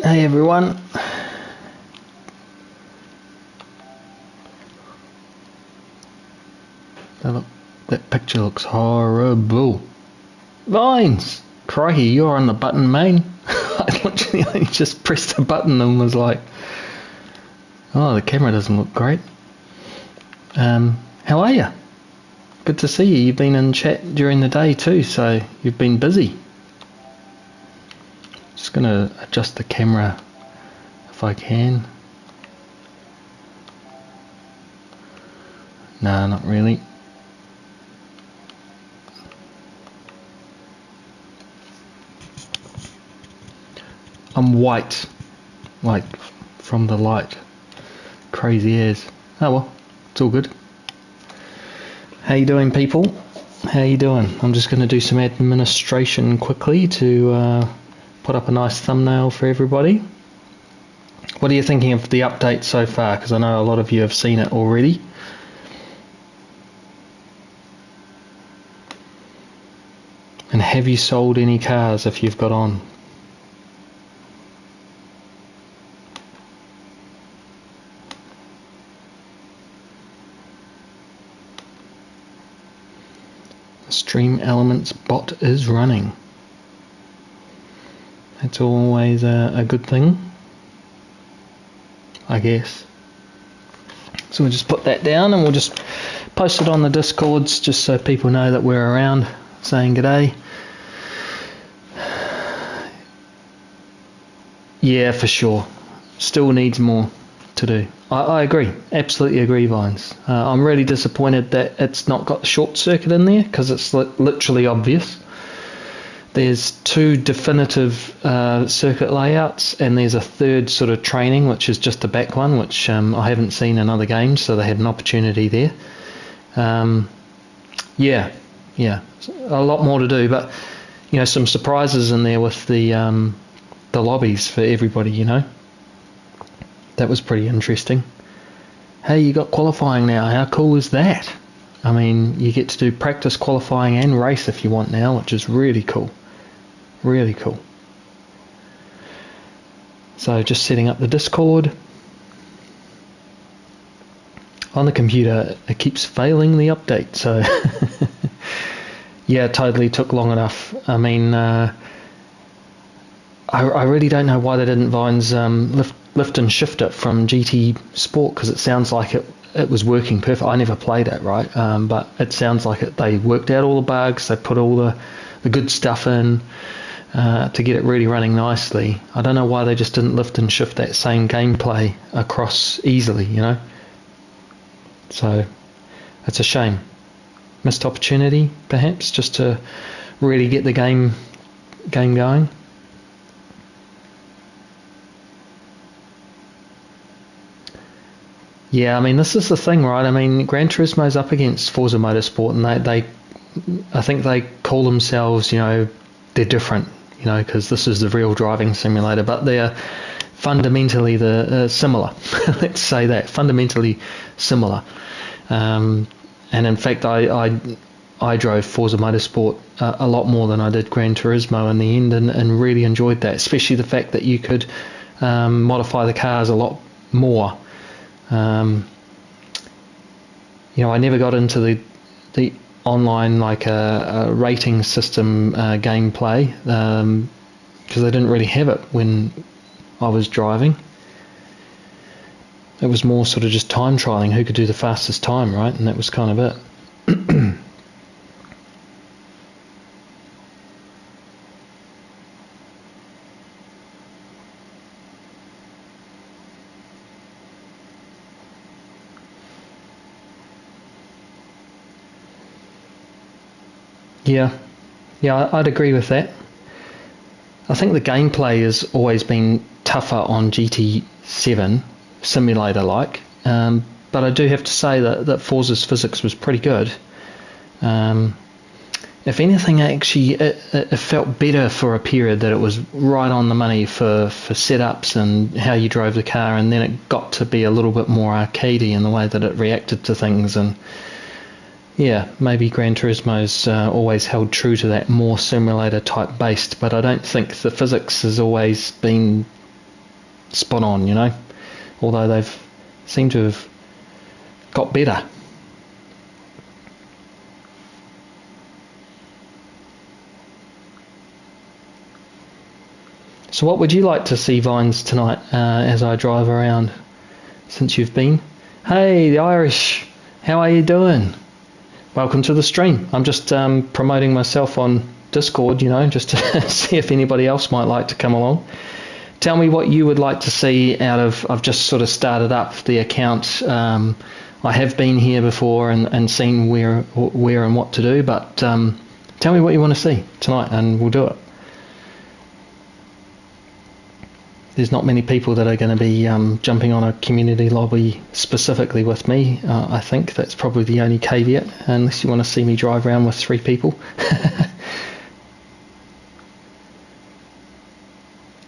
Hey everyone. That picture looks horrible. Vines! Crikey, you're on the button, main. I literally only just pressed the button and was like, oh, the camera doesn't look great. How are you? Good to see you. You've been in chat during the day too, so you've been busy. Just gonna adjust the camera if I can. No, not really. I'm white, like from the light. Crazy as. Oh well, it's all good. How you doing, people? How you doing? I'm just going to do some administration quickly to put up a nice thumbnail for everybody. What are you thinking of the update so far? Because I know a lot of you have seen it already. And have you sold any cars if you've got on? Stream Elements bot is running. That's always a good thing, I guess. So we'll just put that down and we'll just post it on the Discords just so people know that we're around saying g'day. Yeah, for sure. Still needs more to do. I agree, absolutely agree, Vines. I'm really disappointed that it's not got the short circuit in there because it's literally obvious. There's two definitive circuit layouts and there's a third sort of training, which is just the back one, which I haven't seen in other games, so they had an opportunity there. Yeah, a lot more to do, but you know, some surprises in there with the lobbies for everybody, you know. That was pretty interesting. Hey, you got qualifying now. How cool is that? I mean, you get to do practice, qualifying and race if you want now, which is really cool. Really cool. So just setting up the Discord. On the computer, it keeps failing the update, so yeah, it totally took long enough. I mean, I really don't know why they didn't Vines lift and shift it from GT Sport, because it sounds like it was working perfect. I never played it, right? But it sounds like they worked out all the bugs, they put all the good stuff in to get it really running nicely. I don't know why they just didn't lift and shift that same gameplay across easily, you know? So it's a shame. Missed opportunity, perhaps, just to really get the game going. Yeah, I mean, this is the thing, right? I mean, Gran Turismo's up against Forza Motorsport, and I think they call themselves, you know, they're different, you know, because this is the real driving simulator, but they're fundamentally similar. Let's say that, fundamentally similar. And in fact, I drove Forza Motorsport a lot more than I did Gran Turismo in the end, and really enjoyed that, especially the fact that you could modify the cars a lot more. You know, I never got into the online, like a rating system gameplay, because they didn't really have it when I was driving. It was more sort of just time trialing, who could do the fastest time, right? And that was kind of it. Yeah, I'd agree with that. I think the gameplay has always been tougher on GT7 simulator-like, but I do have to say that Forza's physics was pretty good. If anything, actually, it felt better for a period, that it was right on the money for setups and how you drove the car, and then it got to be a little bit more arcadey in the way that it reacted to things. And yeah, maybe Gran Turismo's always held true to that more simulator type based, but I don't think the physics has always been spot on, you know, although they've seemed to have got better. So what would you like to see, Vines, tonight as I drive around since you've been? Hey, the Irish, how are you doing? Welcome to the stream. I'm just promoting myself on Discord, you know, just to see if anybody else might like to come along. Tell me what you would like to see out of, I've just sort of started up the account. I have been here before and seen where and what to do, but tell me what you want to see tonight and we'll do it. There's not many people that are going to be jumping on a community lobby specifically with me. I think that's probably the only caveat, unless you want to see me drive around with 3 people.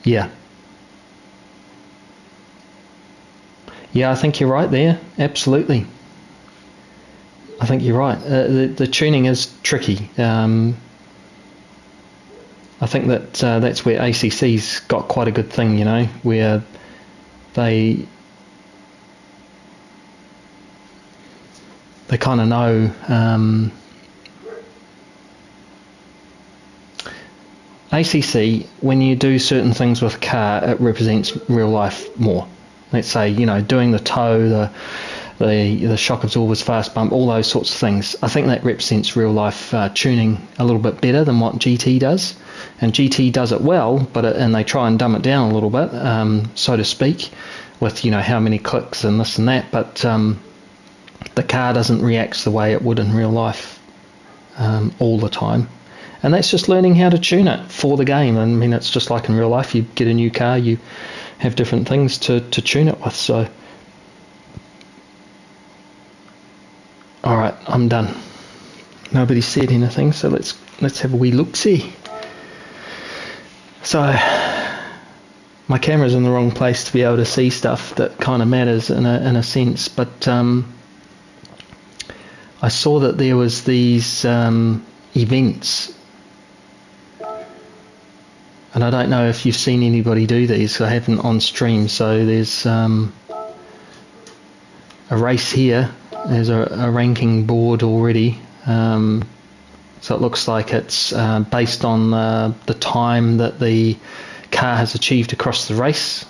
Yeah. Yeah, I think you're right there. Absolutely. I think you're right. The tuning is tricky. I think that that's where ACC's got quite a good thing, you know, where they kind of know. ACC, when you do certain things with a car, it represents real life more. Let's say, you know, doing the tow, the shock absorbers, fast bump, all those sorts of things. I think that represents real life tuning a little bit better than what GT does. And GT does it well, and they try and dumb it down a little bit, so to speak, with, you know, how many clicks and this and that. But the car doesn't react the way it would in real life all the time. And that's just learning how to tune it for the game. I mean, it's just like in real life. You get a new car, you have different things to tune it with. So, all right, I'm done. Nobody said anything, so let's have a wee look-see. So, my camera's in the wrong place to be able to see stuff that kind of matters in a sense, but I saw that there was these events, and I don't know if you've seen anybody do these. I haven't on stream. So there's a race here. There's a ranking board already. So it looks like it's based on the time that the car has achieved across the race,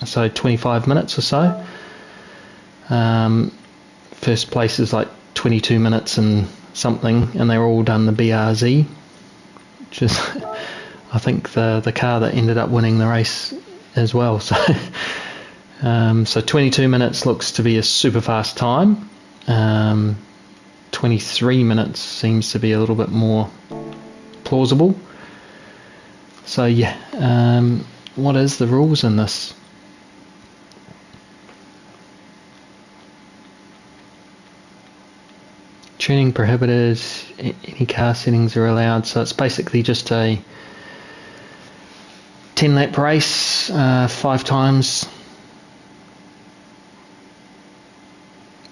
so 25 minutes or so. First place is like 22 minutes and something, and they're all done the BRZ, which is I think the car that ended up winning the race as well. So so 22 minutes looks to be a super fast time. 23 minutes seems to be a little bit more plausible. So yeah, what is the rules in this? Tuning prohibited, any car settings are allowed. So it's basically just a 10 lap race, 5 times.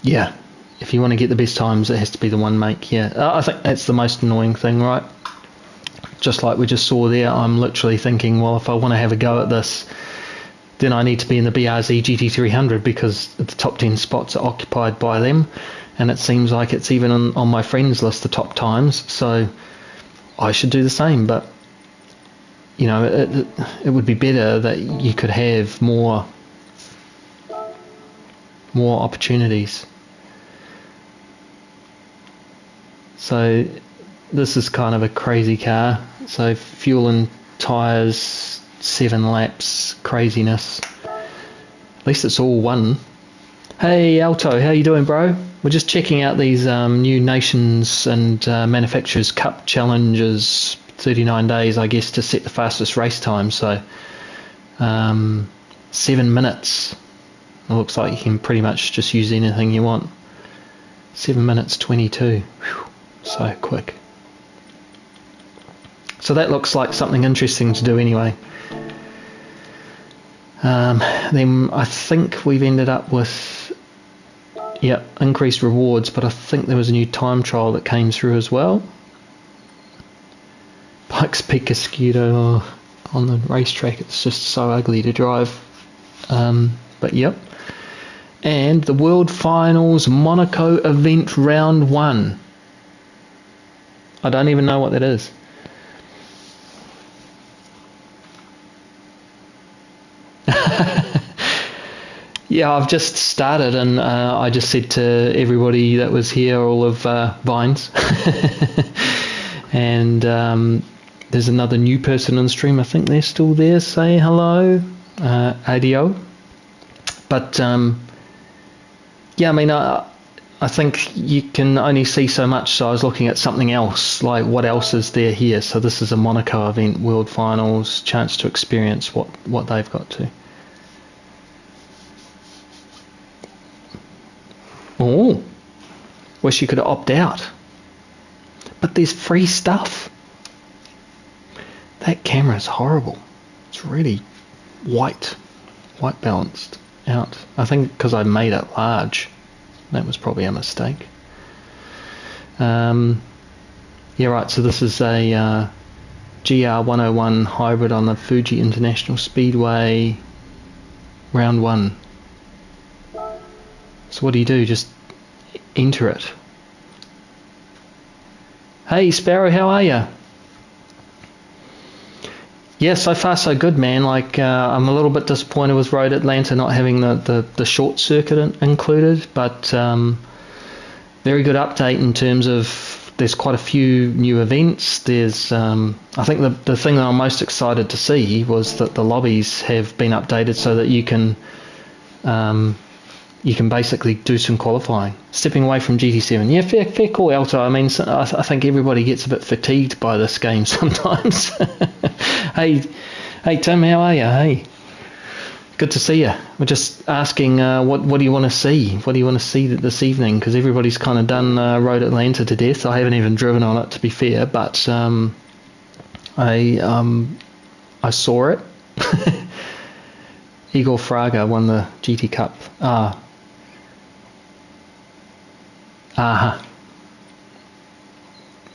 Yeah. If you want to get the best times, it has to be the one make. Yeah, I think that's the most annoying thing, right? Just like we just saw there, I'm literally thinking, well, if I want to have a go at this, then I need to be in the BRZ GT300 because the top 10 spots are occupied by them, and it seems like it's even on my friends list, the top times, so I should do the same. But, you know, it would be better that you could have more opportunities. So this is kind of a crazy car. So fuel and tyres, 7 laps, craziness. At least it's all one. Hey Alto, how you doing, bro? We're just checking out these new Nations and Manufacturers Cup challenges. 39 days, I guess, to set the fastest race time. So 7 minutes. It looks like you can pretty much just use anything you want. 7 minutes 22. Whew. So quick. So that looks like something interesting to do anyway. Then I think we've ended up with increased rewards, but I think there was a new time trial that came through as well. Pikes Peak Escudo on the racetrack, it's just so ugly to drive. But yep. And the World Finals Monaco event round 1. I don't even know what that is. Yeah, I've just started, and I just said to everybody that was here, all of Vines, and there's another new person on the stream. I think they're still there. Say hello, ADO. But yeah, I mean, I think you can only see so much, so I was looking at something else, like what else is there here. So this is a Monaco event, World Finals, chance to experience what they've got to. Oh, wish you could opt out. But there's free stuff. That camera's horrible. It's really white balanced out. I think because I made it large. That was probably a mistake. Yeah, right, so this is a GR101 hybrid on the Fuji International Speedway, round 1. So what do? Just enter it. Hey Sparrow, how are you? Yeah, so far so good, man. Like, I'm a little bit disappointed with Road Atlanta not having the short circuit included, but very good update in terms of there's quite a few new events. There's, I think the thing that I'm most excited to see was that the lobbies have been updated so that you can basically do some qualifying. Stepping away from GT7. Yeah, fair call, Alto. I mean, I think everybody gets a bit fatigued by this game sometimes. Hey Tim, how are you? Hey, good to see you. We're just asking, what do you want to see? What do you want to see this evening? Because everybody's kind of done Road Atlanta to death. I haven't even driven on it, to be fair, but I saw it. Igor Fraga won the GT Cup.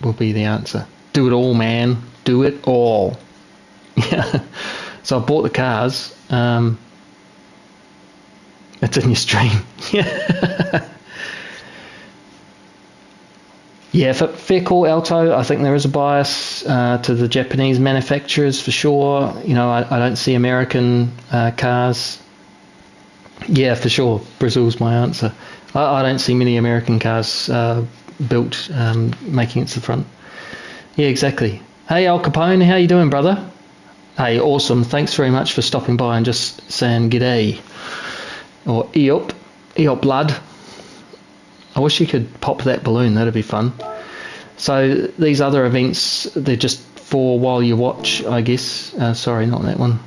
Will be the answer. Do it all, man. Do it all. Yeah. So I bought the cars. It's in your stream. Yeah. Yeah, fair call, Alto. I think there is a bias to the Japanese manufacturers for sure. You know, I don't see American cars. Yeah, for sure. Brazil's my answer. I don't see many American cars built making it to the front. Yeah, exactly. Hey, Al Capone, how you doing, brother? Hey, awesome. Thanks very much for stopping by and just saying g'day. Or Eop blood. I wish you could pop that balloon. That'd be fun. So these other events, they're just for while you watch, I guess. Sorry, not that one.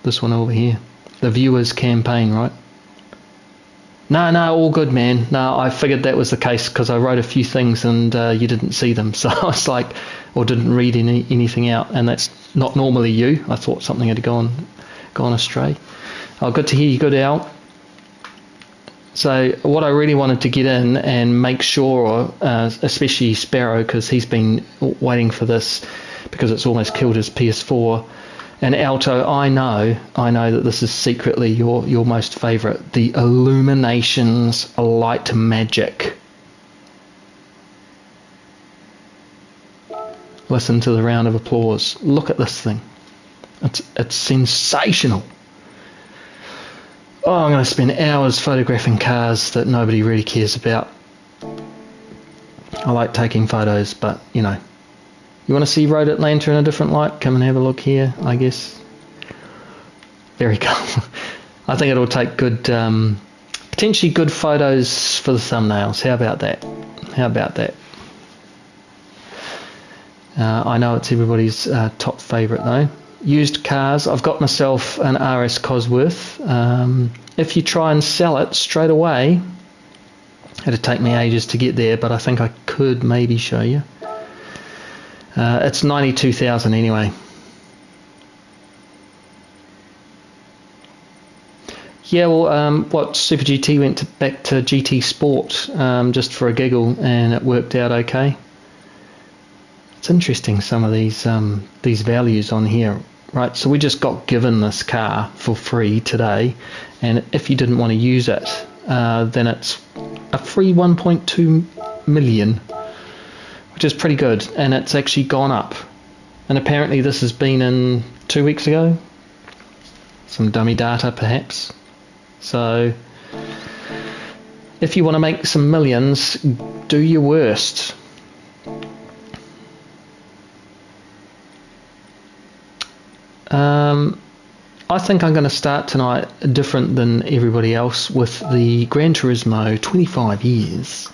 This one over here. The viewers campaign, right? No, all good, man. No, I figured that was the case because I wrote a few things and you didn't see them. So I was like, or didn't read anything out. And that's not normally you. I thought something had gone astray. Oh, good to hear you. Good, Al. So what I really wanted to get in and make sure, especially Sparrow, because he's been waiting for this because it's almost killed his PS4. And Alto, I know that this is secretly your most favourite. The Illuminations Light Magic. Listen to the round of applause. Look at this thing. It's sensational. Oh, I'm going to spend hours photographing cars that nobody really cares about. I like taking photos, but, you know. You want to see Road Atlanta in a different light? Come and have a look here, I guess. Very cool. I think it'll take good, potentially good photos for the thumbnails. How about that? I know it's everybody's top favourite though. Used cars. I've got myself an RS Cosworth. If you try and sell it straight away, it'd take me ages to get there, but I think I could maybe show you. It's 92,000 anyway. Yeah, well, what Super GT went back to GT Sport just for a giggle, and it worked out okay. It's interesting, some of these values on here. right? So we just got given this car for free today, and if you didn't want to use it, then it's a free 1.2 million, which is pretty good, and it's actually gone up. And apparently this has been in 2 weeks ago. Some dummy data perhaps. So if you want to make some millions, do your worst. I think I'm going to start tonight different than everybody else with the Gran Turismo 25 years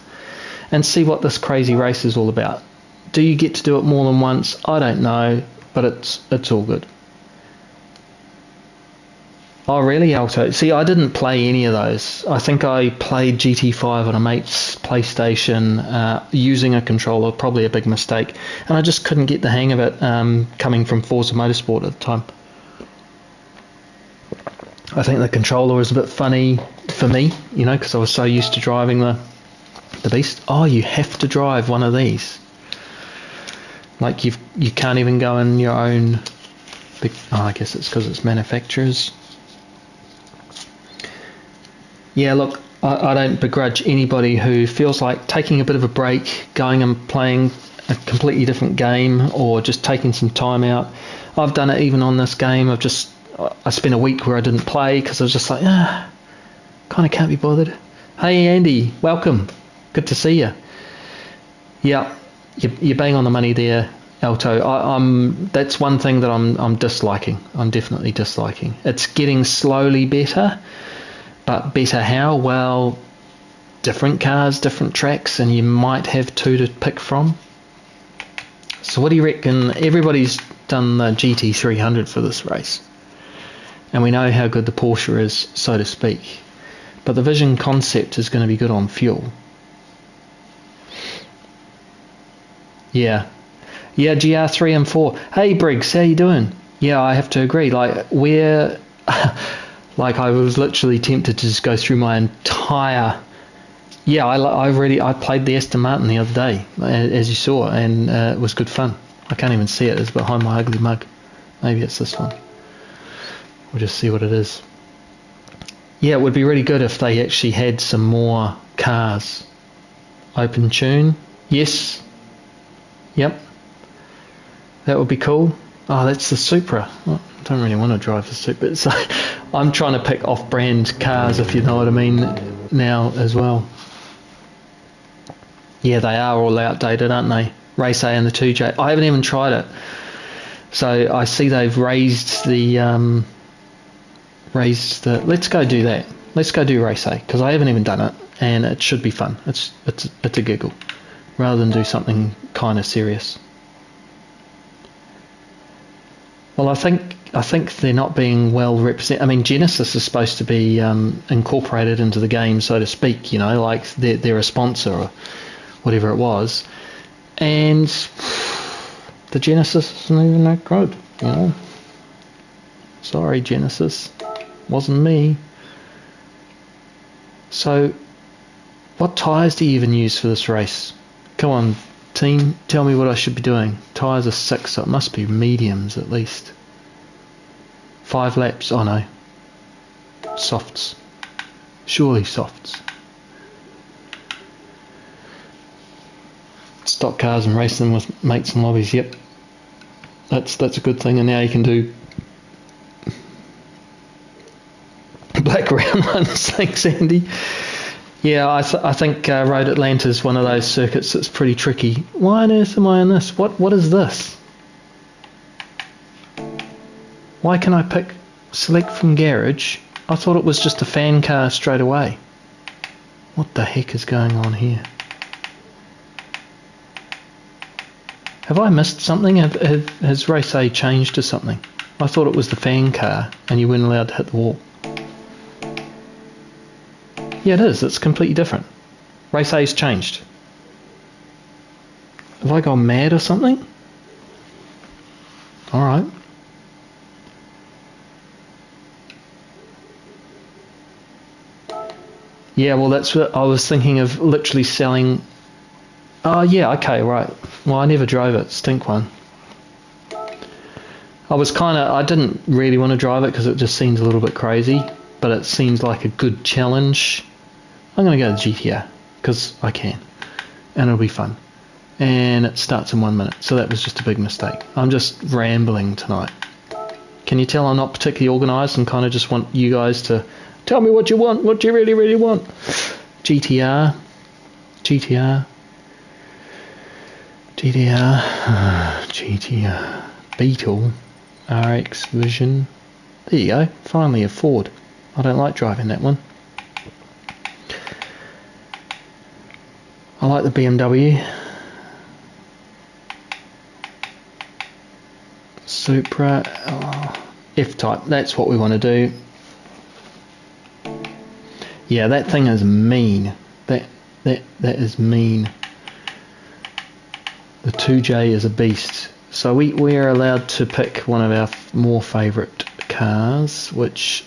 and see what this crazy race is all about. Do you get to do it more than once? I don't know, but it's all good. Oh really, Alto? See, I didn't play any of those. I think I played GT5 on a mate's PlayStation using a controller, probably a big mistake, and I just couldn't get the hang of it coming from Forza Motorsport at the time. I think the controller was a bit funny for me, you know, because I was so used to driving the beast. Oh, you have to drive one of these. Like you can't even go in your own big... Oh, I guess it's because it's manufacturers. Yeah, look, I don't begrudge anybody who feels like taking a bit of a break, going and playing a completely different game, or just taking some time out. I've done it even on this game. I spent a week where I didn't play because I was just like, kind of can't be bothered. Hey Andy, welcome. Good to see you. Yeah, you're bang on the money there, Alto. That's one thing that I'm disliking. I'm definitely disliking. It's getting slowly better, but better how? Well, different cars, different tracks, and you might have two to pick from. So what do you reckon? Everybody's done the GT300 for this race, and we know how good the Porsche is, so to speak. But the Vision concept is going to be good on fuel. Yeah, GR3 and 4. Hey Briggs, how you doing? Yeah, I have to agree. Like like I was literally tempted to just go through my entire... Yeah, I played the Aston Martin the other day, as you saw, and it was good fun. I can't even see it. It's behind my ugly mug. Maybe it's this one. We'll just see what it is. Yeah, it would be really good if they actually had some more cars. Open tune. Yes. Yep. That would be cool. Oh, that's the Supra. Well, I don't really want to drive the Supra. So I'm trying to pick off-brand cars, if you know what I mean, now as well. Yeah, they are all outdated, aren't they? Race A and the 2J. I haven't even tried it. So I see they've raised the... Let's go do that. Let's go do Race A, because I haven't even done it, and it should be fun. It's a giggle, rather than do something kind of serious. Well, I think they're not being well represented. I mean, Genesis is supposed to be incorporated into the game, so to speak. You know, like they're a sponsor or whatever it was, and the Genesis isn't even that good. You know, sorry, Genesis, wasn't me. So, what tyres do you even use for this race? Come on, team, tell me what I should be doing. Tyres are 6, so it must be mediums at least. 5 laps, oh no. Softs. Surely softs. Stock cars and race them with mates and lobbies, yep. That's a good thing, and now you can do black round ones. Thanks, Andy. Yeah, I think Road Atlanta is one of those circuits that's pretty tricky. Why on earth am I in this? What is this? Why can I pick select from garage? I thought it was just a fan car straight away. What the heck is going on here? Have I missed something? Has Race A changed to something? I thought it was the fan car and you weren't allowed to hit the wall. Yeah, it is. It's completely different. Race A's changed. Have I gone mad or something? Alright. Yeah, well that's what I was thinking of, literally selling... Oh yeah, okay, right. Well, I never drove it. Stink one. I didn't really want to drive it because it just seems a little bit crazy, but it seems like a good challenge. I'm going to go to GTR because I can, and it'll be fun. And it starts in 1 minute, so that was just a big mistake. I'm just rambling tonight. Can you tell I'm not particularly organised and kind of just want you guys to tell me what you want, what you really, really want. GTR, Beetle, RX Vision. There you go, finally a Ford. I don't like driving that one. I like the BMW. Supra, F-Type, that's what we want to do. Yeah, that thing is mean. That is mean. The 2J is a beast. So we are allowed to pick one of our more favourite cars, which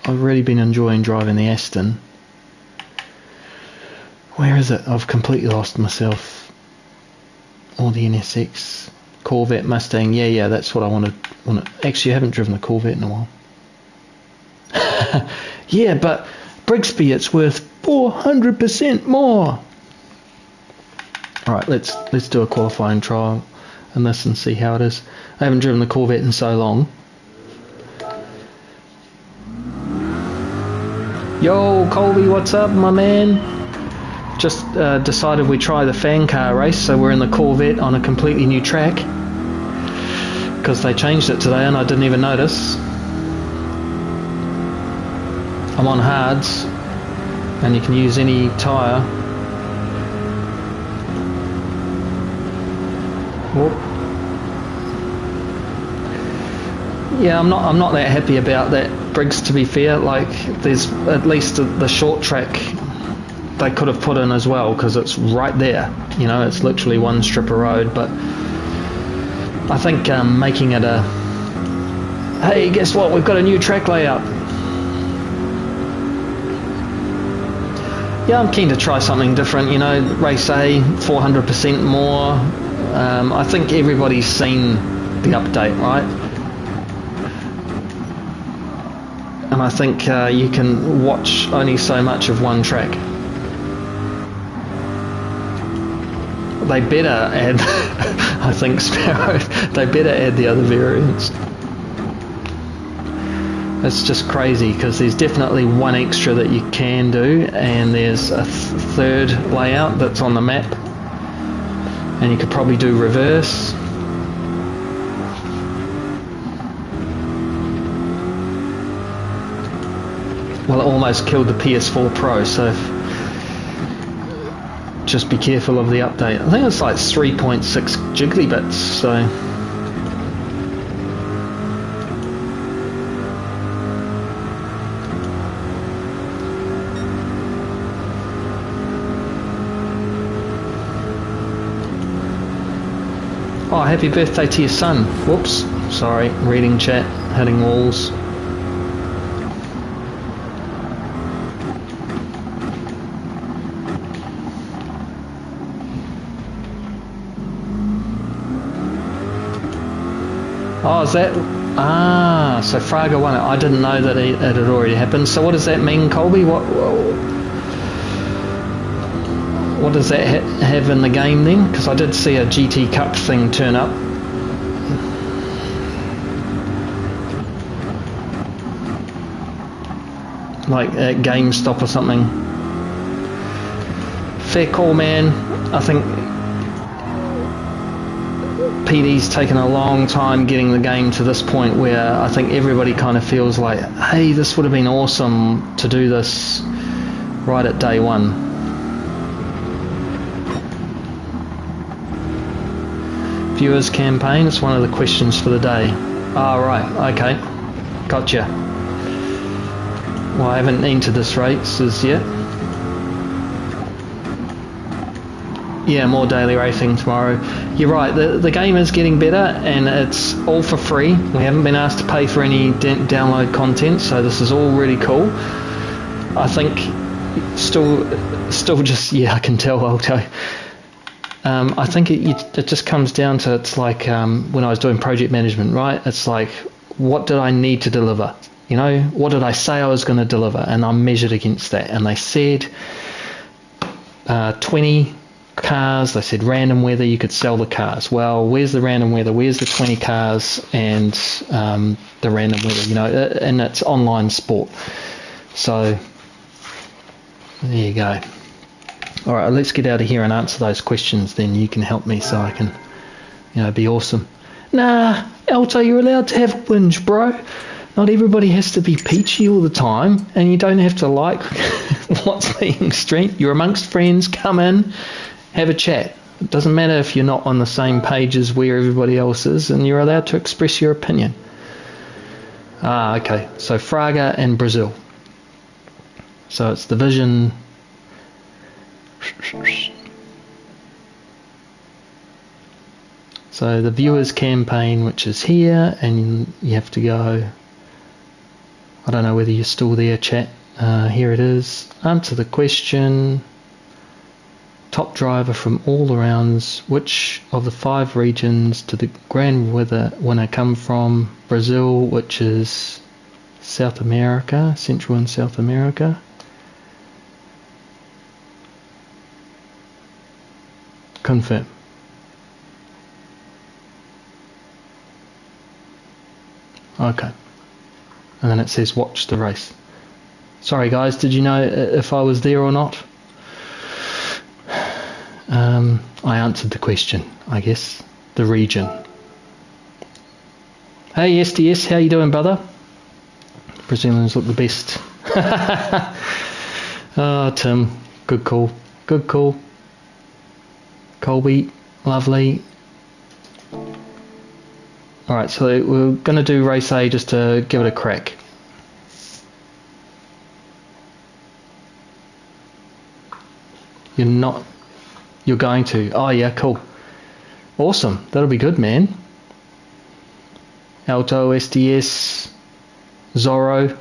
I've really been enjoying driving the Aston. Where is it? I've completely lost myself. Or the NSX. Corvette, Mustang, yeah, that's what I want to. Actually, I haven't driven a Corvette in a while. Yeah, but Brigsby, it's worth 400% more. Alright, let's do a qualifying trial in this and see how it is. I haven't driven the Corvette in so long. Yo, Colby, what's up, my man? Just decided we try the fan car race, so we're in the Corvette on a completely new track. Because they changed it today and I didn't even notice. I'm on hards, and you can use any tyre. Whoop. Yeah, I'm not that happy about that, Briggs, to be fair. Like, there's at least the short track they could have put in as well, because it's right there. You know, it's literally one strip of road, but I think making it a, hey, guess what, we've got a new track layout. Yeah, I'm keen to try something different, you know, race A, 400% more. I think everybody's seen the update, right? And I think you can watch only so much of one track. They better add, I think, Sparrow, they better add the other variants. It's just crazy because there's definitely one extra that you can do, and there's a third layout that's on the map, and you could probably do reverse. Well, it almost killed the PS4 Pro, so just be careful of the update. I think it's like 3.6 gigabits, so oh, happy birthday to your son. Whoops, sorry, reading chat, hitting walls. Oh, is that... Ah, so Fraga won it. I didn't know that it had already happened. So what does that mean, Colby? What does that have in the game then? Because I did see a GT Cup thing turn up. Like at GameStop or something. Fair call, man. I think PD's taken a long time getting the game to this point where I think everybody kind of feels like, hey, this would have been awesome to do this right at day one. Viewers campaign, it's one of the questions for the day. Ah, right, okay, gotcha. Well, I haven't entered this race as yet. Yeah, more daily racing tomorrow. You're right, the game is getting better, and it's all for free. We haven't been asked to pay for any download content, so this is all really cool. I think still just, yeah, I can tell, I'll tell you. I think it just comes down to, it's like when I was doing project management, right? It's like, what did I need to deliver? You know, what did I say I was going to deliver? And I'm measured against that. And they said 20 cars. They said random weather, you could sell the cars. Well, where's the random weather? Where's the 20 cars and the random weather? You know, and it's online sport. So there you go. All right, let's get out of here and answer those questions. Then you can help me so I can, you know, be awesome. Nah, Alto, you're allowed to have a whinge, bro. Not everybody has to be peachy all the time, and you don't have to like what's being streamed. You're amongst friends, come in, have a chat. It doesn't matter if you're not on the same page as where everybody else is, and you're allowed to express your opinion. Okay, so Fraga and Brazil. So it's Division... So the viewers campaign, which is here, and you have to go... I don't know whether you're still there, chat. Here it is. Answer the question. Top driver from all the rounds. Which of the 5 regions did the Grand winner come from? Brazil, which is South America, Central and South America. Confirm. Okay. And then it says watch the race. Sorry guys, did you know if I was there or not? I answered the question, I guess. The region. Hey SDS, how you doing, brother? Brazilians look the best. Oh, Tim, good call. Good call. Colby, lovely. Alright, so we're going to do race A just to give it a crack. You're not... You're going to... Oh yeah, cool. Awesome. That'll be good, man. Alto, SDS, Zorro.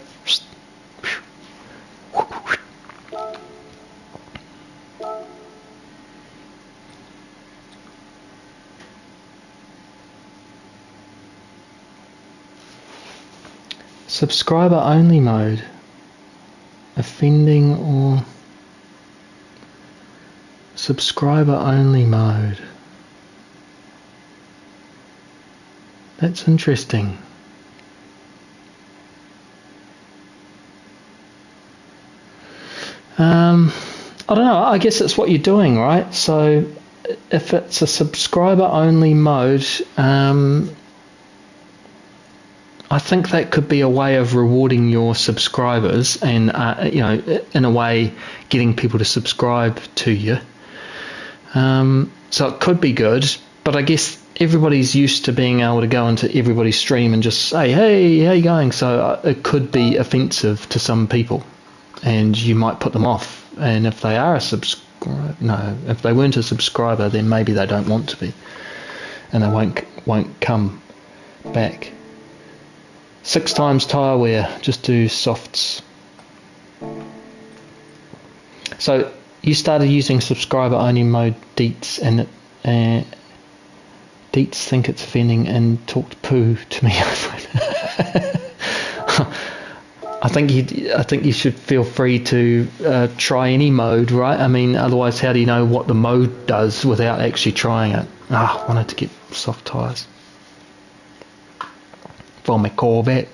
Subscriber only mode. Offending or subscriber only mode. That's interesting. I don't know, I guess it's what you're doing, right? So if it's a subscriber only mode, I think that could be a way of rewarding your subscribers and, you know, in a way getting people to subscribe to you. So it could be good, but I guess everybody's used to being able to go into everybody's stream and just say, hey, how you going? So it could be offensive to some people and you might put them off. And if they are a subscriber, no, if they weren't a subscriber, then maybe they don't want to be and they won't come back. 6 times tyre wear, just do softs. So you started using subscriber only mode, Deets, and Deets think it's offending and talked poo to me over it. I think you should feel free to try any mode, right? I mean, otherwise, how do you know what the mode does without actually trying it? I wanted to get soft tyres for my Corvette.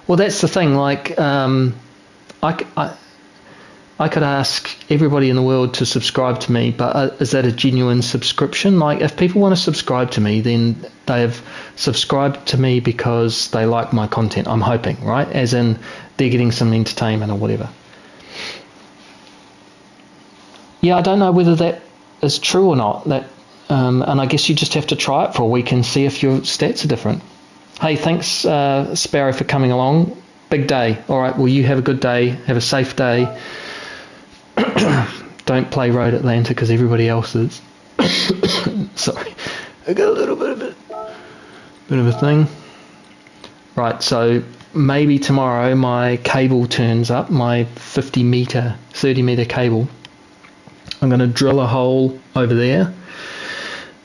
Well, that's the thing. Like, I could ask everybody in the world to subscribe to me, but is that a genuine subscription? Like, if people want to subscribe to me, then they have subscribed to me because they like my content, I'm hoping, right? As in, they're getting some entertainment or whatever. Yeah, I don't know whether that is true or not. That, and I guess you just have to try it for a week and see if your stats are different. Hey, thanks, Sparrow, for coming along. Big day. All right, well, you have a good day. Have a safe day. Don't play Road Atlanta because everybody else is. Sorry, I got a little bit of a thing. Right, so maybe tomorrow my cable turns up, my 30 meter cable. I'm going to drill a hole over there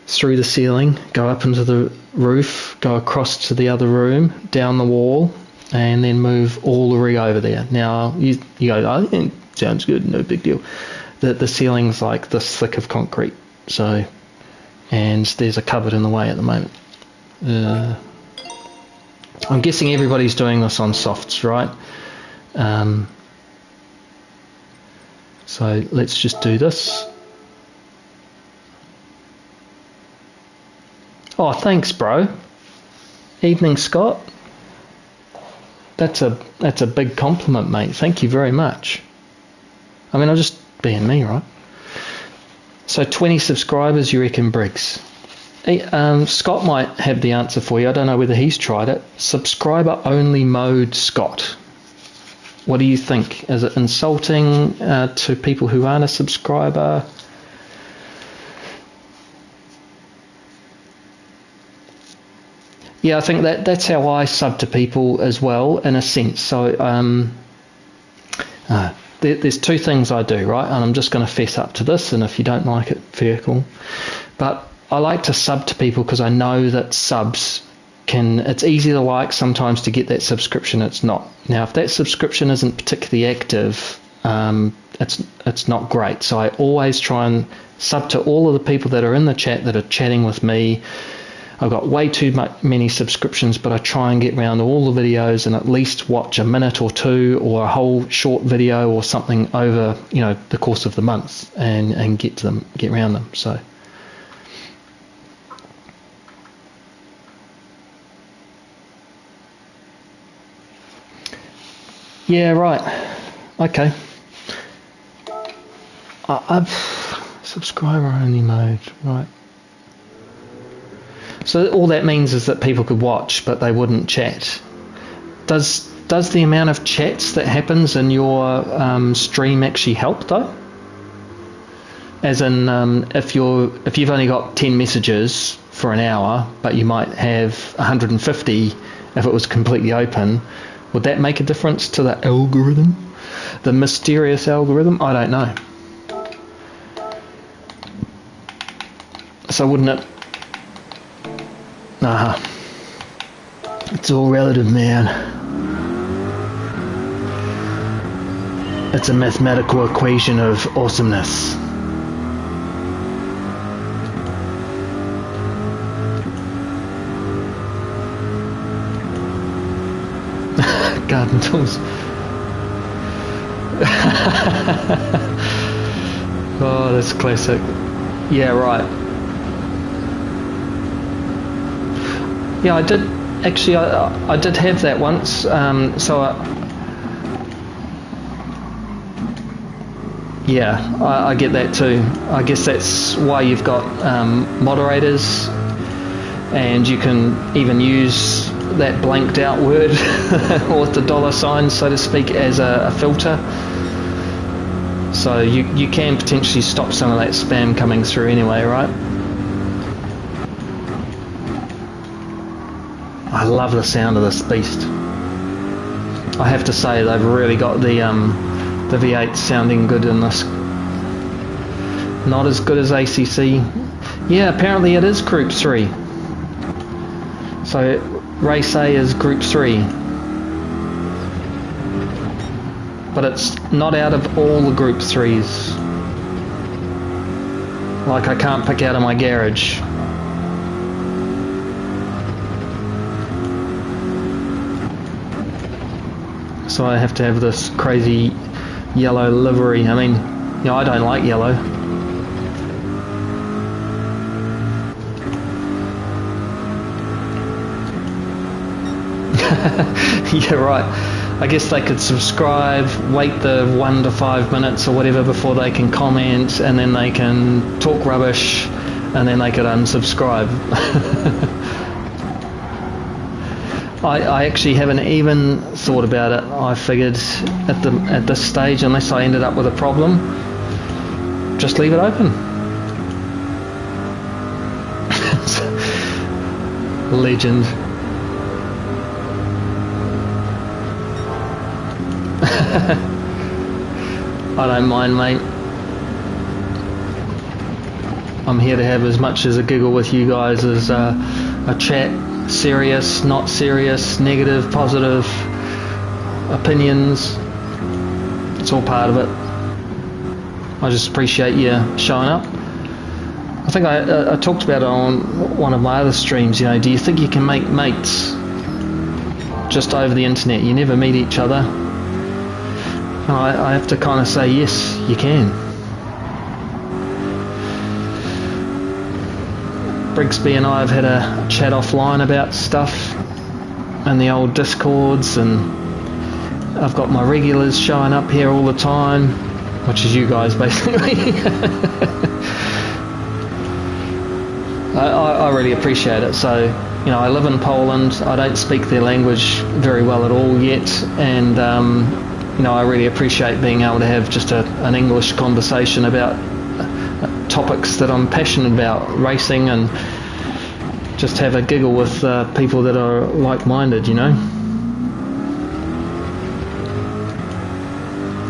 through the ceiling, go up into the roof, go across to the other room, down the wall, and then move all the rig over there. Now, you go, I think sounds good, no big deal. The ceiling's like this thick of concrete, so, and there's a cupboard in the way at the moment. I'm guessing everybody's doing this on softs, right? So let's just do this. Oh, thanks, bro. Evening, Scott. That's a big compliment, mate. Thank you very much. I mean, I'm just being me, right? So 20 subscribers, you reckon, Briggs? Hey, Scott might have the answer for you. I don't know whether he's tried it. Subscriber only mode, Scott. What do you think? Is it insulting to people who aren't a subscriber? Yeah, I think that's how I sub to people as well, in a sense. So there's two things I do, right? And I'm just going to fess up to this, and if you don't like it, fair cool. But I like to sub to people because I know that subs it's easy to like sometimes to get that subscription. It's not. Now, if that subscription isn't particularly active, it's not great. So I always try and sub to all of the people that are in the chat that are chatting with me. I've got way too many subscriptions, but I try and get around all the videos and at least watch a minute or two or a whole short video or something over, the course of the month and get around them. So. Yeah, right. Okay. I've subscriber only mode, right. So all that means is that people could watch, but they wouldn't chat. Does the amount of chats that happens in your stream actually help though? As in, if you've only got 10 messages for an hour, but you might have 150 if it was completely open, would that make a difference to the algorithm? The mysterious algorithm? I don't know. So wouldn't it? It's all relative, man. It's a mathematical equation of awesomeness. Garden tools. Oh, that's classic. Yeah, right. Yeah, I did actually. I did have that once. So I get that too. I guess that's why you've got moderators, and you can even use that blanked out word or the $sign, so to speak, as a filter. So you can potentially stop some of that spam coming through anyway, right? I love the sound of this beast. I have to say they've really got the V8 sounding good in this. Not as good as ACC. Yeah, apparently it is Group 3. So Race A is Group 3. But it's not out of all the Group 3s. Like I can't pick out of my garage. So I have to have this crazy yellow livery. I mean, I don't like yellow. Yeah, right. I guess they could subscribe, wait the 1 to 5 minutes or whatever before they can comment, and then they can talk rubbish, and then they could unsubscribe. I actually haven't even thought about it. I figured at this stage, unless I ended up with a problem, just leave it open. Legend. I don't mind, mate. I'm here to have as much as a giggle with you guys as a chat, serious, not serious, negative, positive, opinions. It's all part of it. I just appreciate you showing up. I think I talked about it on one of my other streams. You know, do you think you can make mates just over the internet? You never meet each other. I have to kind of say yes, you can. Brigsby and I have had a chat offline about stuff and the old Discords, and I've got my regulars showing up here all the time, which is you guys basically. I really appreciate it. So, you know, I live in Poland. I don't speak their language very well at all yet, and you know, I really appreciate being able to have just an English conversation about topics that I'm passionate about, racing, and just have a giggle with people that are like-minded, you know,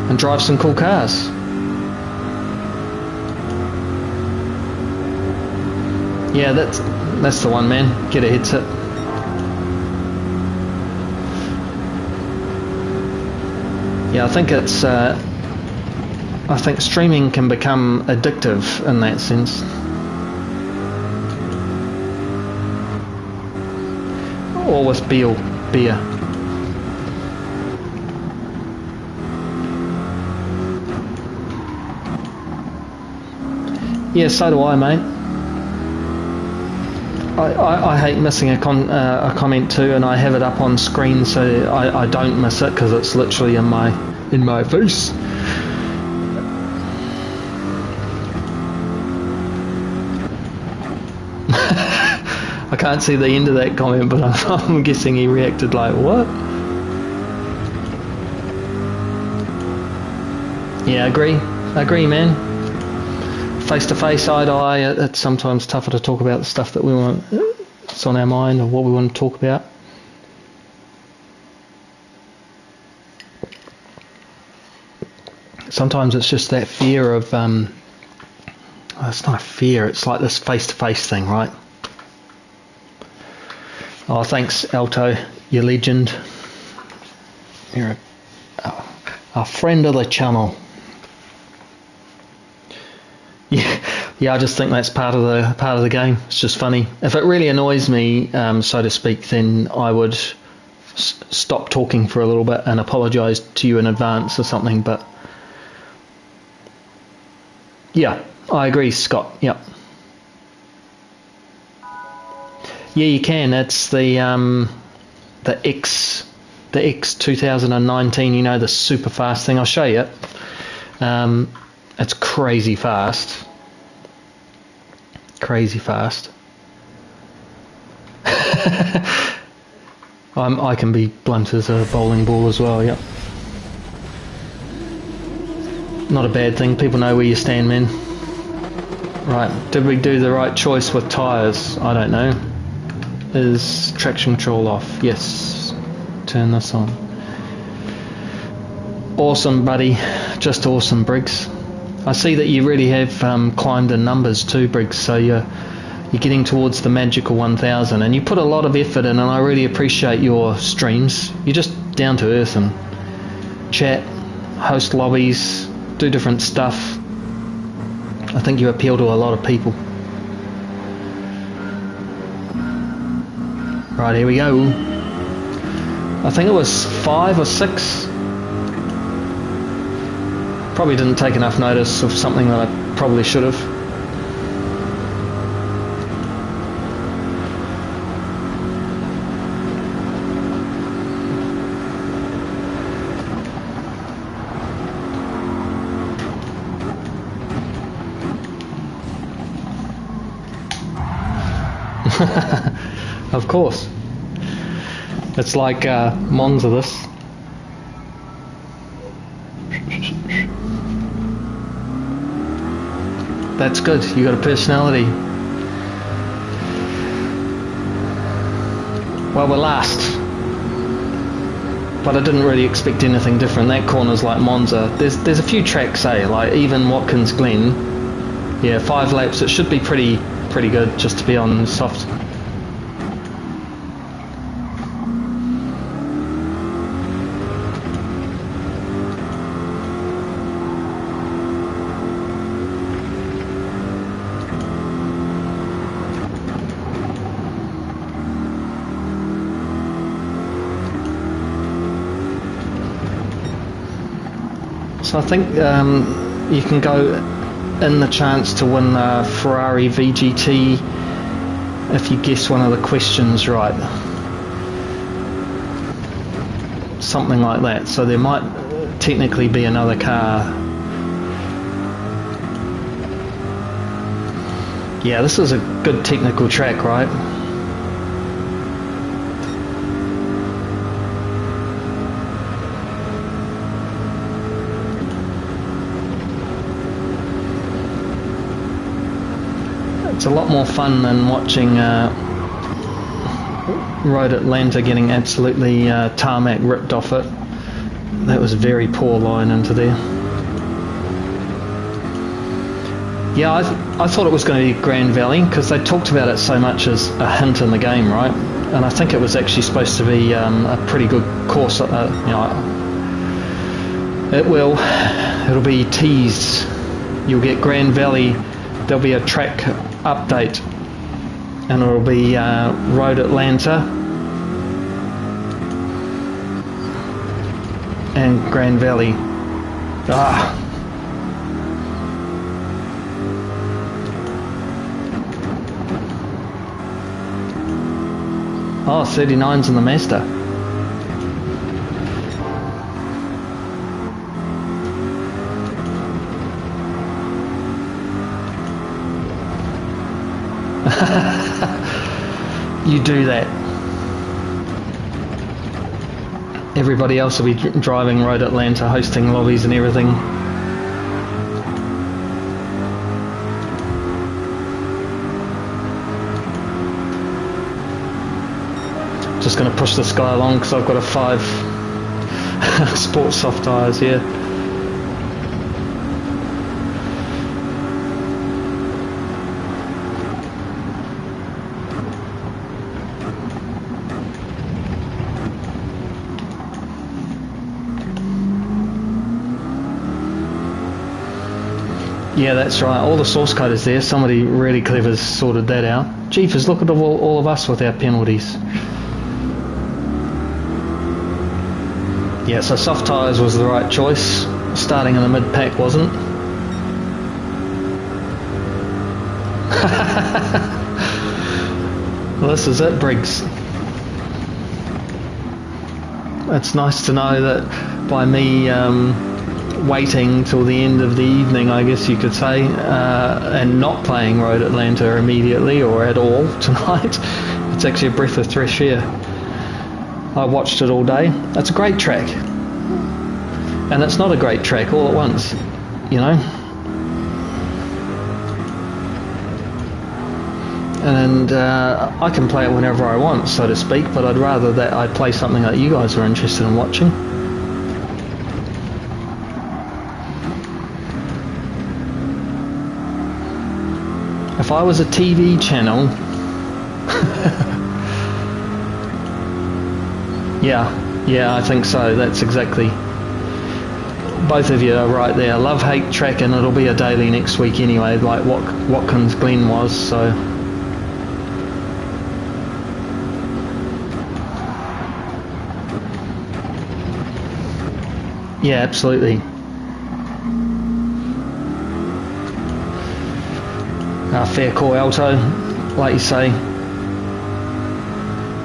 and drive some cool cars. Yeah, that's the one, man. Get a headset. Yeah, I think it's I think streaming can become addictive in that sense. Or with beer. Yeah, so do I, mate. I hate missing a comment too, and I have it up on screen so I don't miss it because it's literally in my face. I can't see the end of that comment, but I'm guessing he reacted like, what? Yeah, I agree, man. Face to face, eye to eye, it's sometimes tougher to talk about the stuff that we want, it's on our mind, or what we want to talk about. Sometimes it's just that fear of, it's not a fear, it's like this face to face thing, right? Oh, thanks, Alto, you legend. You're a friend of the channel. Yeah, I just think that's part of the game. It's just funny. If it really annoys me, so to speak, then I would stop talking for a little bit and apologise to you in advance or something. But yeah, I agree, Scott. Yep. Yeah, you can. It's the X 2019. You know, the super fast thing. I'll show you it. It's crazy fast. Crazy fast. I can be blunt as a bowling ball as well, yep. Not a bad thing, people know where you stand, man. Right, did we do the right choice with tyres? I don't know. Is traction control off? Yes. Turn this on. Awesome, buddy. Just awesome, Briggs. I see that you really have climbed in numbers too, Briggs, so you're getting towards the magical 1,000, and you put a lot of effort in, and I really appreciate your streams. You're just down to earth and chat, host lobbies, do different stuff. I think you appeal to a lot of people. Right, here we go. I think it was 5 or 6. Probably didn't take enough notice of something that I probably should have. Of course. It's like Monza this. That's good, you got a personality. Well, we're last, but I didn't really expect anything different. That corner's like Monza. There's a few tracks, like even Watkins Glen, Yeah, 5 laps. It should be pretty good just to be on soft. So I think you can go in the chance to win a Ferrari VGT if you guess one of the questions right. Something like that. So there might technically be another car. Yeah, this is a good technical track, right? It's a lot more fun than watching Road Atlanta getting absolutely tarmac ripped off it. That was a very poor line into there. Yeah, I thought it was going to be Grand Valley because they talked about it so much as a hint in the game, right? And I think it was actually supposed to be a pretty good course. It'll be teased. You'll get Grand Valley. There'll be a track update, and it'll be Road Atlanta and Grand Valley. Oh, 39's in the Mazda. You do that. Everybody else will be driving Road Atlanta, hosting lobbies and everything. Just going to push this guy along because I've got a 5 sports soft tyres here. Yeah, that's right. All the source code is there. Somebody really clever sorted that out. Jeepers, look at all of us with our penalties. Yeah, so soft tyres was the right choice. Starting in the mid-pack wasn't. Well, this is it, Briggs. It's nice to know that by me waiting till the end of the evening, I guess you could say, and not playing Road Atlanta immediately or at all tonight, it's actually a breath of fresh air. I watched it all day. It's a great track, and it's not a great track all at once, you know. And I can play it whenever I want, so to speak, but I'd rather that I play something that you guys are interested in watching. If I was a TV channel, yeah, I think so. That's exactly. Both of you are right there. Love-hate track, and it'll be a daily next week anyway, like Watkins Glen was. So. Yeah, absolutely. Fair call, Alto, like you say.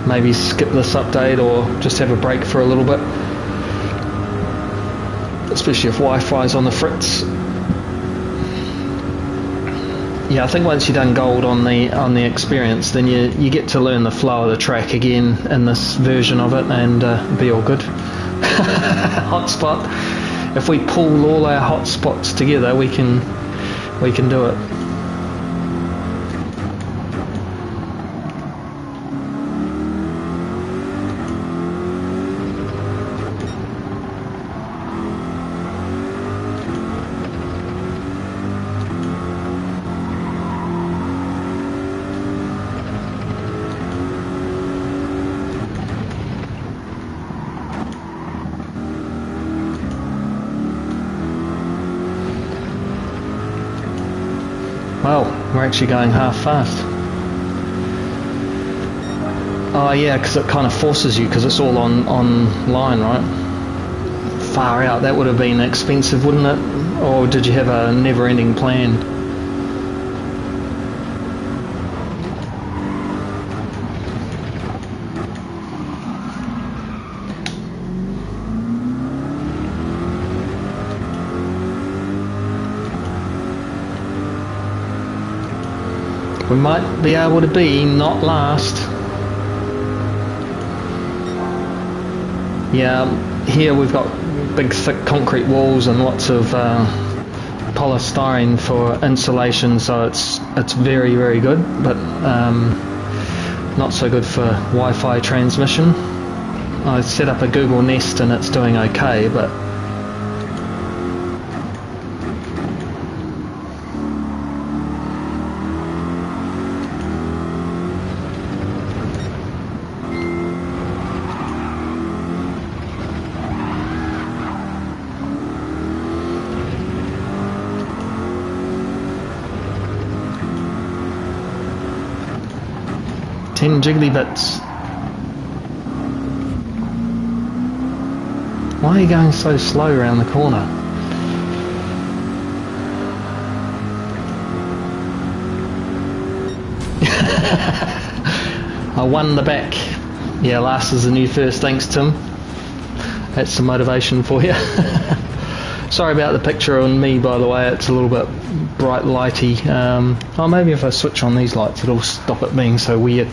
Maybe skip this update or just have a break for a little bit, especially if Wi-Fi's on the fritz. Yeah, I think once you've done gold on the experience, then you get to learn the flow of the track again in this version of it, and be all good. Hotspot. If we pull all our hotspots together, we can do it. Well, we're actually going half fast. Oh yeah, because it kind of forces you, because it's all online, right? Far out. That would have been expensive, wouldn't it? Or did you have a never-ending plan? We might be able to be not last. Yeah, here we've got big thick concrete walls and lots of polystyrene for insulation, so it's very, very good, but not so good for Wi-Fi transmission. I set up a Google Nest and it's doing okay, but jiggly bits. Why are you going so slow around the corner? I won the back. Yeah, last is the new first. Thanks, Tim. That's some motivation for you. Sorry about the picture on me, by the way. It's a little bit bright lighty. Oh, maybe if I switch on these lights it'll stop it being so weird.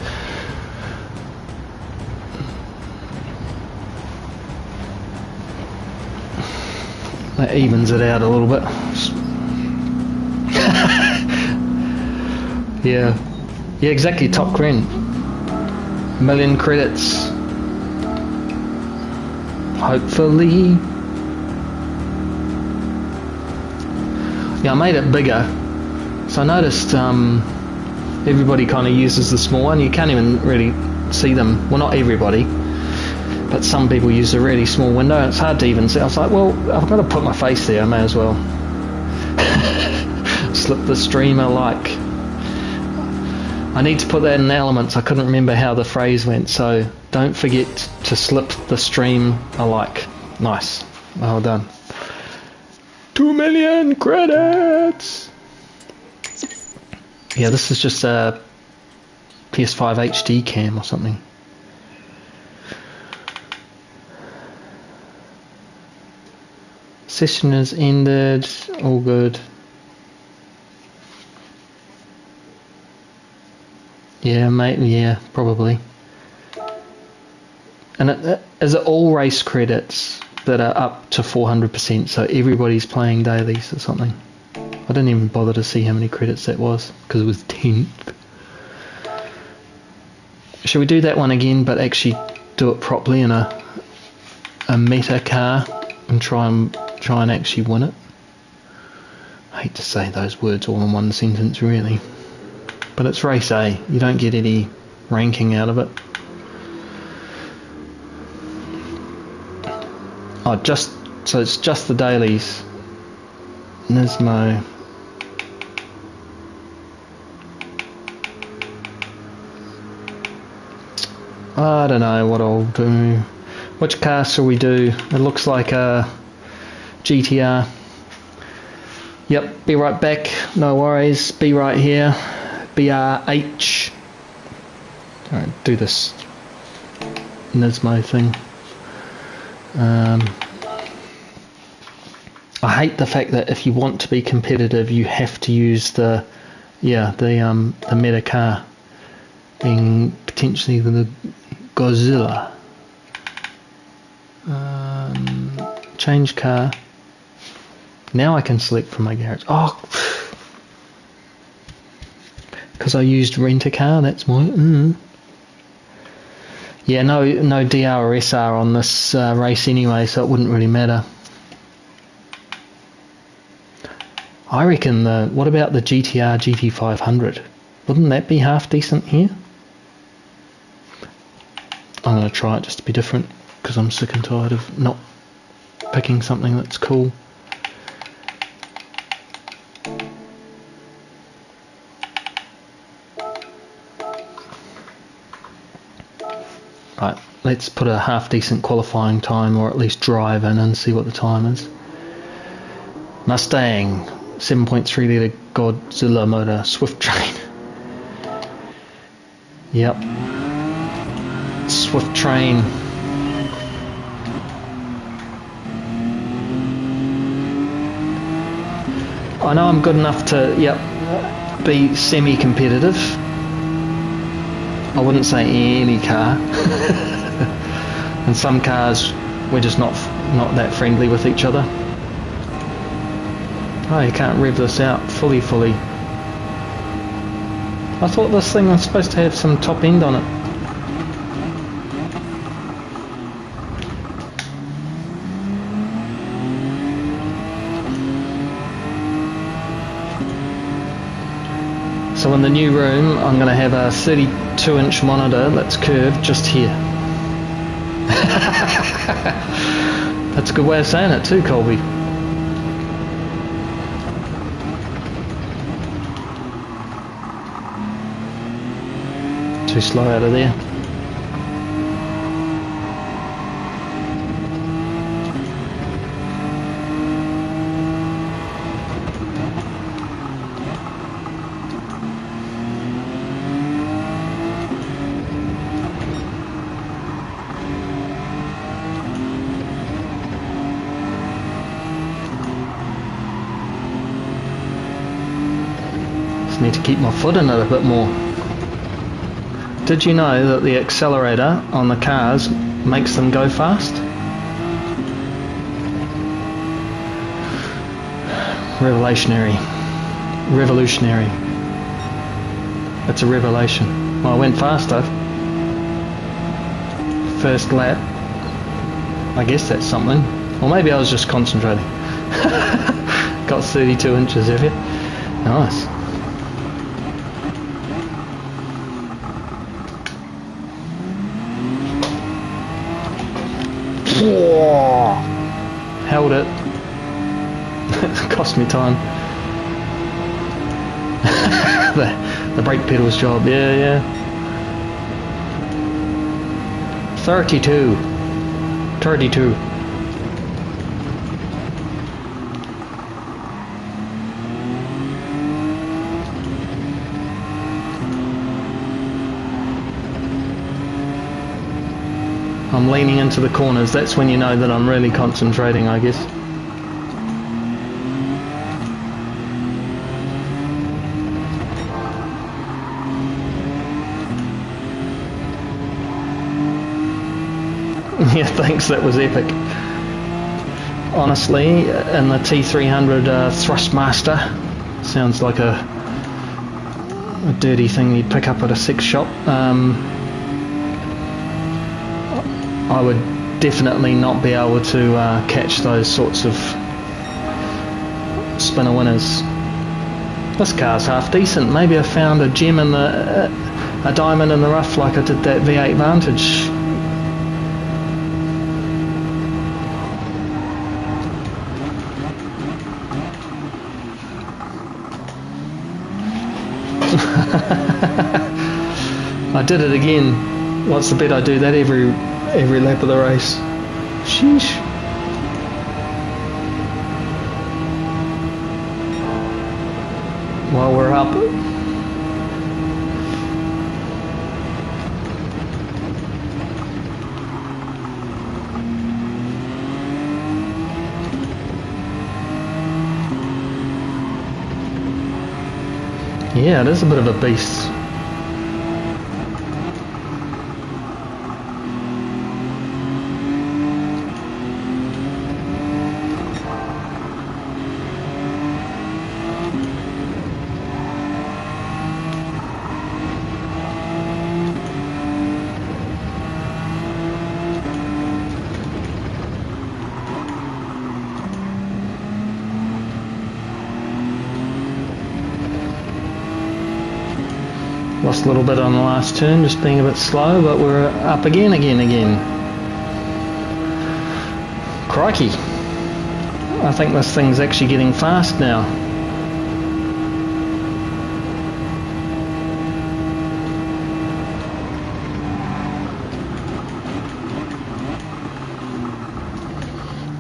That evens it out a little bit. Yeah, exactly. Top Gren. 1 million credits. Hopefully. Yeah, I made it bigger. So I noticed everybody kind of uses the small one. You can't even really see them. Well, not everybody, but some people use a really small window. It's hard to even see. I was like, well, I've got to put my face there. I may as well. Slip the stream alike. I need to put that in elements. I couldn't remember how the phrase went, so don't forget to slip the stream alike. Nice. Well done. 2 million credits! Yeah, this is just a PS5 HD cam or something. Session has ended. All good. Yeah, mate. Yeah, probably. And is it all race credits that are up to 400%? So everybody's playing dailies or something. I didn't even bother to see how many credits that was because it was 10th. Should we do that one again, but actually do it properly in a meta car and try and actually win it? I hate to say those words all in one sentence, really. But it's race A. You don't get any ranking out of it. Oh, so it's just the dailies. Nismo. I don't know what I'll do. Which car shall we do? It looks like a GTR. Yep, be right back. No worries. Be right here. BRH. Alright, do this Nismo thing. I hate the fact that if you want to be competitive, you have to use the meta car, being potentially the Godzilla. Change car. Now I can select from my garage. Oh, because I used rent a car. That's my. Yeah, no DR or SR on this race anyway, so it wouldn't really matter. I reckon what about the GTR GT500? Wouldn't that be half decent here? I'm going to try it just to be different, because I'm sick and tired of not picking something that's cool. let's put a half decent qualifying time, or at least drive in and see what the time is. Mustang 7.3 litre Godzilla motor, Swift Train. Yep, Swift Train. I know I'm good enough to, be semi-competitive. I wouldn't say any car. And some cars, we're just not that friendly with each other. Oh, you can't rev this out fully. I thought this thing was supposed to have some top end on it. So in the new room, I'm going to have a 32-inch monitor that's curved just here. That's a good way of saying it too, Colby. Too slow out of there. Need to keep my foot in it a bit more. Did you know that the accelerator on the cars makes them go fast? Revolutionary. It's a revelation. Well, I went faster. First lap. I guess that's something. Or maybe I was just concentrating. Got 32 inches, have you? Nice. Whoa. Held it. Cost me time. the brake pedal's job, yeah. 32. I'm leaning into the corners. That's when you know that I'm really concentrating, I guess. Yeah, thanks, that was epic. Honestly, in the T300 Thrustmaster, sounds like a dirty thing you'd pick up at a sex shop. I would definitely not be able to catch those sorts of spinner winners. This car's half decent. Maybe I found a gem in a diamond in the rough like I did that V8 Vantage. I did it again. What's the bet I do that every lap of the race? Sheesh. While we're up. Yeah, it is a bit of a beast. Lost a little bit on the last turn, just being a bit slow, but we're up again. Crikey. I think this thing's actually getting fast now.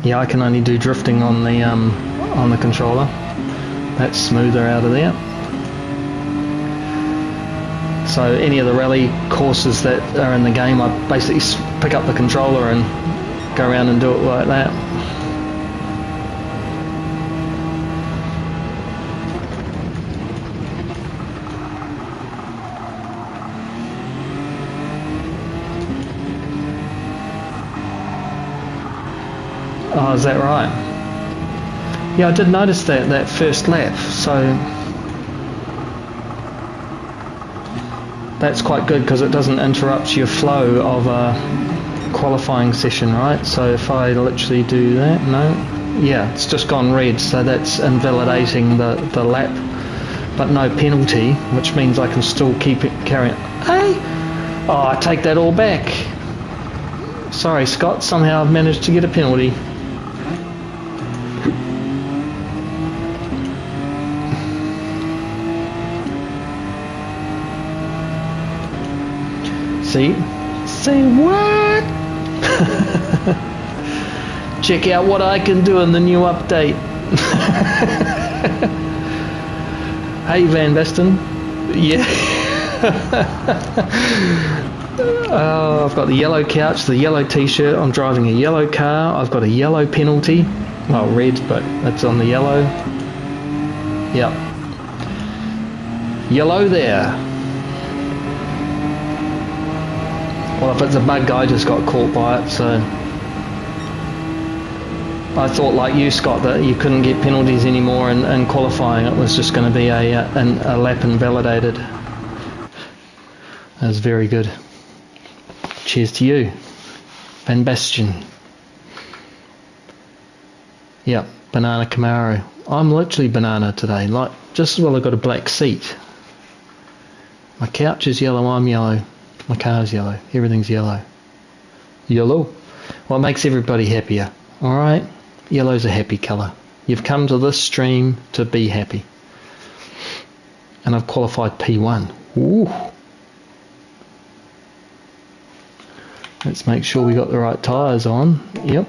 Yeah, I can only do drifting on the controller. That's smoother out of there. So any of the rally courses that are in the game, I basically pick up the controller and go around and do it like that. Oh, is that right? Yeah, I did notice that first lap, so that's quite good because it doesn't interrupt your flow of a qualifying session, right? So if I literally do that, no, yeah, it's just gone red, so that's invalidating the lap, but no penalty, which means I can still keep it carrying. Hey, oh, I take that all back. Sorry, Scott, somehow I've managed to get a penalty. See? Say what? Check out what I can do in the new update. Hey Van Basten. Yeah. Oh, I've got the yellow couch, the yellow t-shirt, I'm driving a yellow car, I've got a yellow penalty. Well, red, but it's on the yellow. Yep. Yellow there. Well, if it's a bug, I just got caught by it, so I thought like you, Scott, that you couldn't get penalties anymore in qualifying. It was just going to be a lap invalidated. That was very good. Cheers to you, Van Basten. Yep, banana Camaro. I'm literally banana today. Like, just as well I got a black seat. My couch is yellow, I'm yellow. My car's yellow. Everything's yellow. Yellow. Well, it makes everybody happier. Alright? Yellow's a happy colour. You've come to this stream to be happy. And I've qualified P1. Ooh. Let's make sure we got the right tyres on. Yep.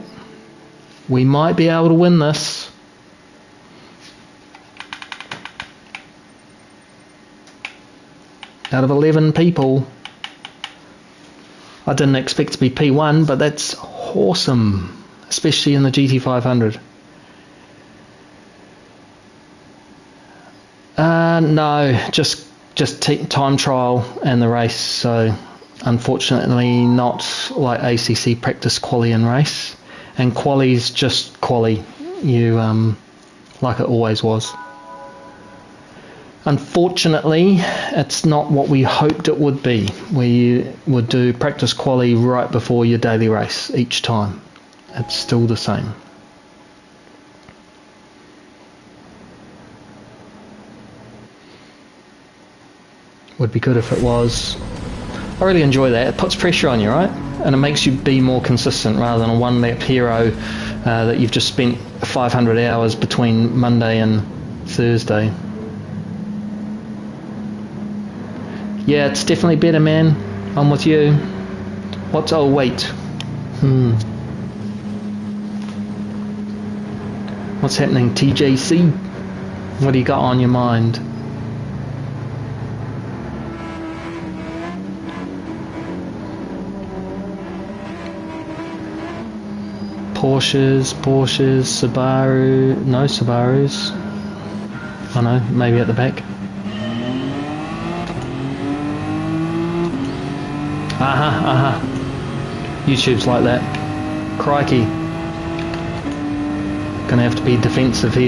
We might be able to win this. Out of 11 people. I didn't expect to be P1, but that's awesome, especially in the GT500. No, just time trial and the race. So unfortunately, not like ACC practice, quali and race. And quali's just quali, like it always was. Unfortunately, it's not what we hoped it would be. We would do practice quali right before your daily race each time. It's still the same. Would be good if it was. I really enjoy that. It puts pressure on you, right? And it makes you be more consistent rather than a one-lap hero that you've just spent 500 hours between Monday and Thursday. Yeah, it's definitely better, man. I'm with you. What's... oh, wait. What's happening, TJC? What do you got on your mind? Porsches, Subaru... no Subarus. I know, maybe at the back. YouTube's like that. Crikey. Gonna have to be defensive here.